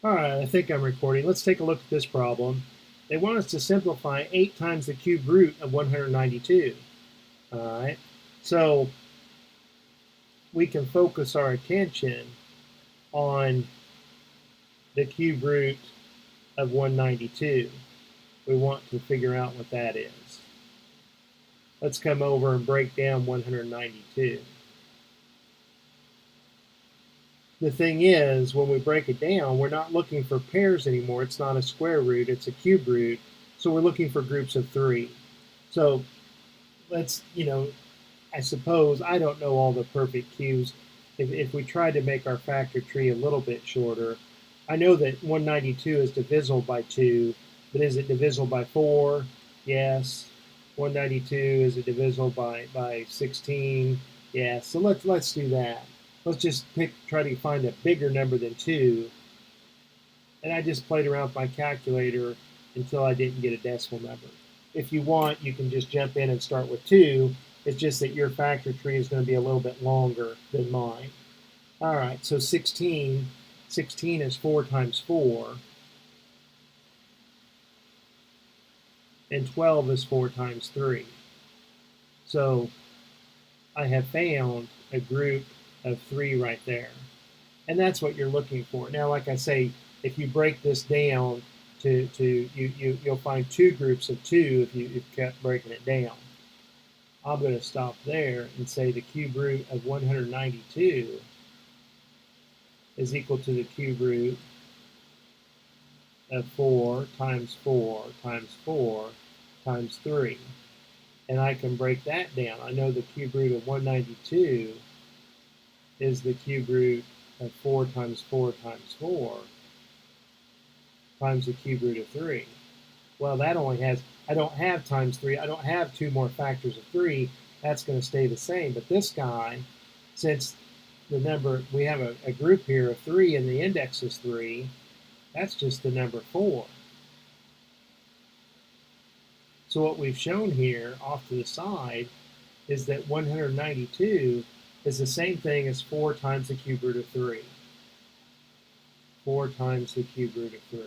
All right, I think I'm recording. Let's take a look at this problem. They want us to simplify 8 times the cube root of 192. All right, so we can focus our attention on the cube root of 192. We want to figure out what that is. Let's come over and break down 192. The thing is, when we break it down, we're not looking for pairs anymore. It's not a square root, it's a cube root. So we're looking for groups of 3. So let's, I suppose I don't know all the perfect cubes. If we tried to make our factor tree a little bit shorter, I know that 192 is divisible by 2, but is it divisible by 4? Yes. 192, is it divisible by 16? Yes. So let's do that. Let's just try to find a bigger number than 2. And I just played around with my calculator until I didn't get a decimal number. If you want, you can just jump in and start with 2. It's just that your factor tree is going to be a little bit longer than mine. All right, so 16 is 4 times 4. And 12 is 4 times 3. So I have found a group of 3 right there. And that's what you're looking for. Now, like I say, if you break this down you'll find 2 groups of 2 if you kept breaking it down. I'm going to stop there and say the cube root of 192 is equal to the cube root of 4 times 4 times 4 times 3. And I can break that down. I know the cube root of 192 is the cube root of 4 times 4 times 4 times the cube root of 3. Well, that only has, I don't have times 3. I don't have 2 more factors of 3. That's going to stay the same. But this guy, since the number, we have a group here of 3 and the index is 3, that's just the number 4. So what we've shown here off to the side is that 192 is the same thing as 4 times the cube root of 3. 4 times the cube root of 3.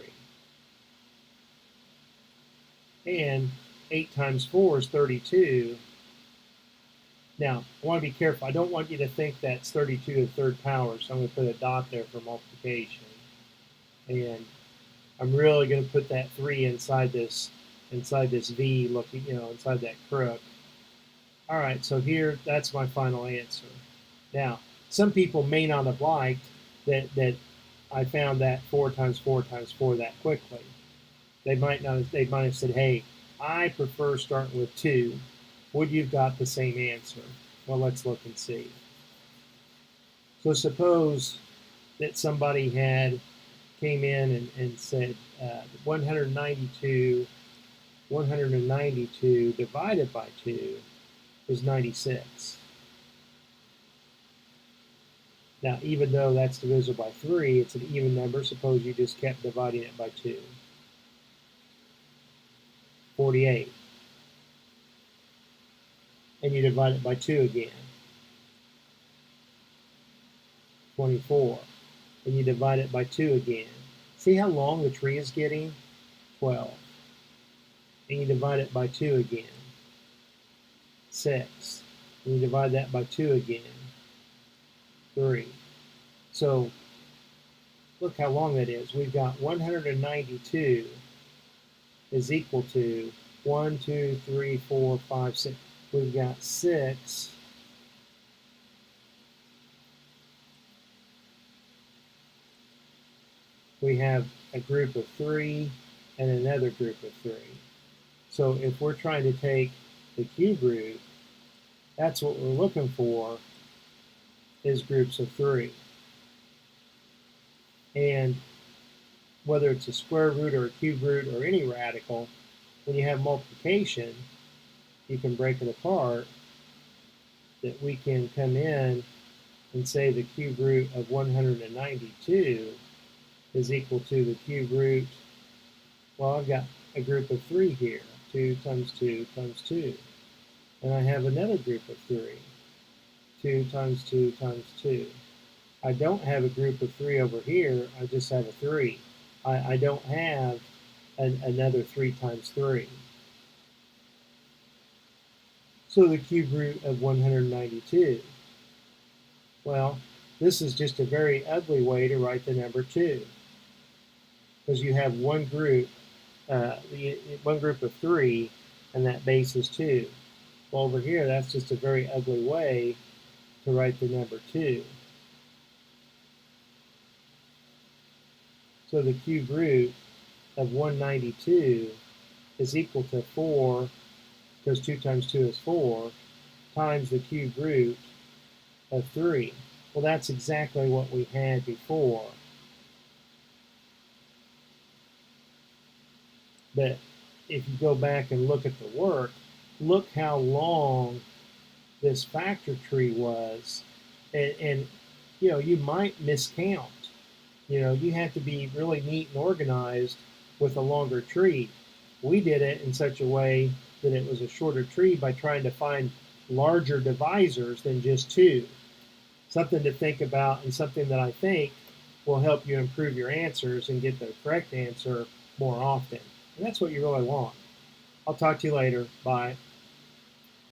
And 8 times 4 is 32. Now, I want to be careful. I don't want you to think that's 32 to the third power, so I'm going to put a dot there for multiplication. And I'm really going to put that 3 inside this V, looking, inside that crook. All right, so here, that's my final answer. Now, some people may not have liked that I found that 4 times 4 times 4 that quickly. They might have said, hey, I prefer starting with 2. Would you have got the same answer? Well, let's look and see. So suppose that somebody came in and said 192 divided by 2 is 96. Now, even though that's divisible by 3, it's an even number. Suppose you just kept dividing it by 2. 48. And you divide it by 2 again. 24. And you divide it by 2 again. See how long the tree is getting? 12. And you divide it by 2 again. 6. And you divide that by 2 again. 3. So look how long that is. We've got 192 is equal to 1, 2, 3, 4, 5, 6. We've got 6 we have a group of 3 and another group of 3. So if we're trying to take the cube root, that's what we're looking for, is groups of 3. And whether it's a square root or a cube root or any radical, when you have multiplication, you can break it apart, that we can come in and say the cube root of 192 is equal to the cube root, well, I've got a group of 3 here, 2 times 2 times 2. And I have another group of 3, 2 times 2 times 2. I don't have a group of 3 over here. I just have a 3. I don't have another 3 times 3. So the cube root of 192. Well, this is just a very ugly way to write the number 2, because you have one group of 3, and that base is 2. Well, over here, that's just a very ugly way to write the number 2. So the cube root of 192 is equal to 4, because 2 times 2 is 4, times the cube root of 3. Well, that's exactly what we had before. But if you go back and look at the work, look how long this factor tree was. And you might miscount. You have to be really neat and organized with a longer tree. We did it in such a way that it was a shorter tree by trying to find larger divisors than just 2. Something to think about, and something that I think will help you improve your answers and get the correct answer more often. And that's what you really want. I'll talk to you later. Bye.